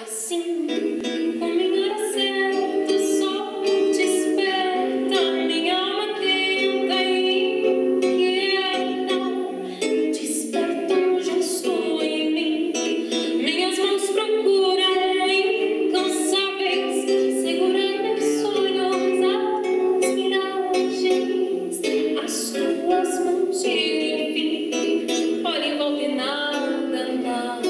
Assim, com minha hora certa, o sol desperta, minha alma tenta inquieta. Desperta um gesto em mim, minhas mãos procuram incansáveis segurar meus sonhos, as miragens, as tuas mãos de fim. Olha em volta e nada, nada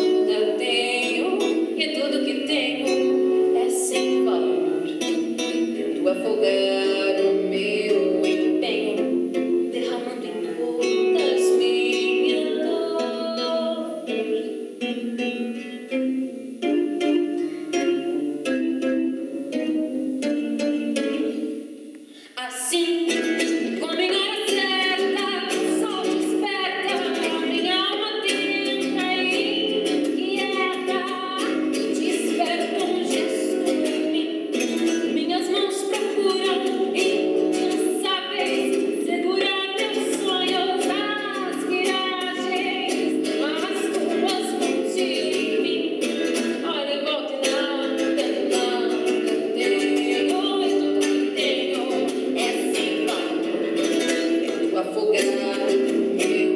tenho, e tudo que tenho é sem valor. Tento afogar o meu empenho, derramando em gotas minha dor. Assim, com minha hora certa, o sol desperta, minha alma tenta inquieta. Desperta um gesto em mim, minhas mãos procuram incansáveis segurar meus sonhos, as miragens, as tuas mãos de mim. Olha em volta e nada tenho, e tudo que tenho é sem valor. Tento afogar meu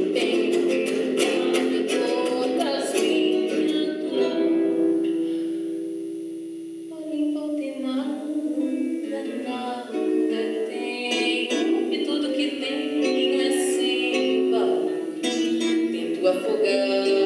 empenho, derramando em gotas minha dor. Olha em volta e nada, nada tenho, e tudo que tenho é sem valor. Tento afogar